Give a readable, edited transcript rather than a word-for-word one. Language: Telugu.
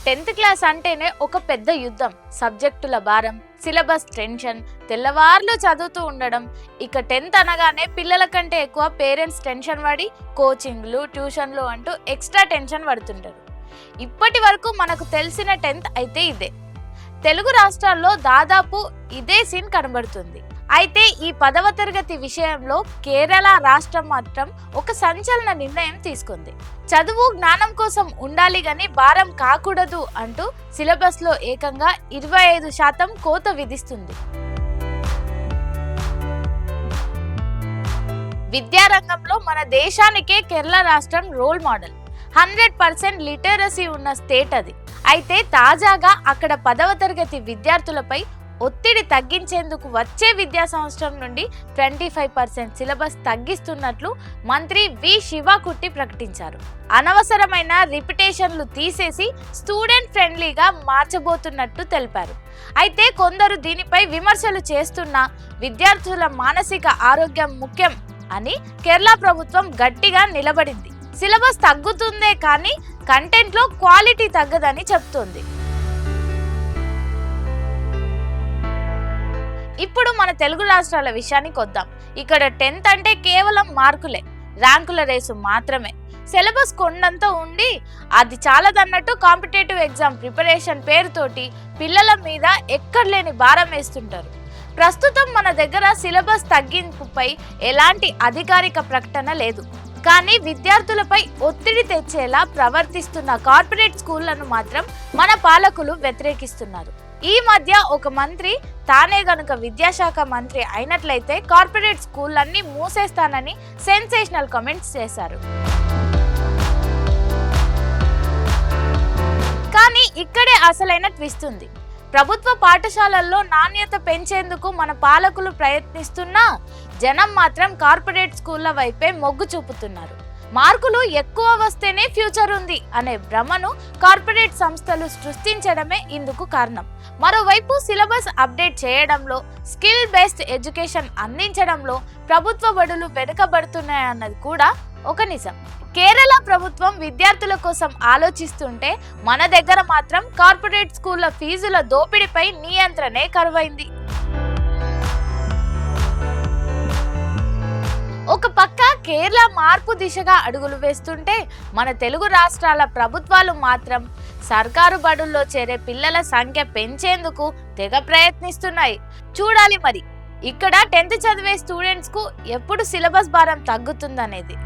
10th క్లాస్ అంటేనే ఒక పెద్ద యుద్ధం. సబ్జెక్టుల భారం, సిలబస్ టెన్షన్, తెల్లవార్లు చదువుతూ ఉండడం. ఇక 10th అనగానే పిల్లల కంటే ఎక్కువ పేరెంట్స్ టెన్షన్ పడి కోచింగ్లు, ట్యూషన్లు అంటూ ఎక్స్ట్రా టెన్షన్ పడుతుంటారు. ఇప్పటి వరకు మనకు తెలిసిన 10th అయితే ఇదే. తెలుగు రాష్ట్రాల్లో దాదాపు ఇదే సీన్ కనబడుతుంది. అయితే ఈ 10వ తరగతి విషయంలో కేరళ రాష్ట్రం మాత్రం ఒక సంచలన నిర్ణయం తీసుకుంది. చదువు జ్ఞానం కోసం ఉండాలి గాని భారం కాకూడదు అంటూ సిలబస్ లో ఏకంగా 25% కోత విధిస్తుంది. విద్యారంగంలో మన దేశానికే కేరళ రాష్ట్రం రోల్ మోడల్. 100% లిటరసీ ఉన్న స్టేట్ అది. అయితే తాజాగా అక్కడ 10వ తరగతి విద్యార్థులపై ఒత్తిడి తగ్గించేందుకు వచ్చే విద్యా సంవత్సరం నుండి 25% సిలబస్ తగ్గిస్తున్నట్లు మంత్రి వి శివకుట్టి ప్రకటించారు. అనవసరమైన రిపిటేషన్లు తీసేసి స్టూడెంట్ ఫ్రెండ్లీగా మార్చబోతున్నట్టు తెలిపారు. అయితే కొందరు దీనిపై విమర్శలు చేస్తున్నా విద్యార్థుల మానసిక ఆరోగ్యం ముఖ్యం అని కేరళ ప్రభుత్వం గట్టిగా నిలబడింది. సిలబస్ తగ్గుతుందే కానీ కంటెంట్లో క్వాలిటీ తగ్గదని చెప్తోంది. ఇప్పుడు మన తెలుగు రాష్ట్రాల విషయానికి వద్దాం. ఇక్కడ 10th అంటే కేవలం మార్కులే, ర్యాంకుల రేసు మాత్రమే. సిలబస్ కొండంత ఉండి అది చాలదన్నట్టు కాంపిటేటివ్ ఎగ్జామ్ ప్రిపరేషన్ పేరుతోటి పిల్లల మీద ఎక్కడలేని భారం వేస్తుంటారు. ప్రస్తుతం మన దగ్గర సిలబస్ తగ్గింపుపై ఎలాంటి అధికారిక ప్రకటన లేదు. కానీ విద్యార్థులపై ఒత్తిడి తెచ్చేలా ప్రవర్తిస్తున్న కార్పొరేట్ స్కూళ్లను మాత్రం మన పాలకులు వ్యతిరేకిస్తున్నారు. ఈ మధ్య ఒక మంత్రి తానే గనుక విద్యాశాఖ మంత్రి అయినట్లయితే కార్పొరేట్ స్కూళ్ళన్నీ మూసేస్తానని సెన్సేషనల్ కామెంట్స్ చేశారు. కానీ ఇక్కడే అసలైన ట్విస్ట్ ఉంది. ప్రభుత్వ పాఠశాలల్లో నాణ్యత పెంచేందుకు మన పాలకులు ప్రయత్నిస్తున్నా జనం మాత్రం కార్పొరేట్ స్కూళ్ల వైపే మొగ్గు చూపుతున్నారు. మార్కులు ఎక్కువ వస్తేనే ఫ్యూచర్ ఉంది అనే భ్రమను కార్పొరేట్ సంస్థలు సృష్టించడమే ఇందుకు కారణం. మరోవైపు సిలబస్ అప్డేట్ చేయడంలో, స్కిల్ బేస్డ్ ఎడ్యుకేషన్ అందించడంలో ప్రభుత్వ బడులు వెనుకబడుతున్నాయన్నది కూడా ఒక నిజం. కేరళ ప్రభుత్వం విద్యార్థుల కోసం ఆలోచిస్తుంటే మన దగ్గర మాత్రం కార్పొరేట్ స్కూళ్ల ఫీజుల దోపిడీపై నియంత్రణే కరువైంది. ఒక పక్క కేరళ మార్పు దిశగా అడుగులు వేస్తుంటే మన తెలుగు రాష్ట్రాల ప్రభుత్వాలు మాత్రం సర్కారు బడుల్లో చేరే పిల్లల సంఖ్య పెంచేందుకు తెగ ప్రయత్నిస్తున్నాయి. చూడాలి మరి ఇక్కడ 10th చదివే స్టూడెంట్స్ కు ఎప్పుడు సిలబస్ భారం తగ్గుతుందనేది.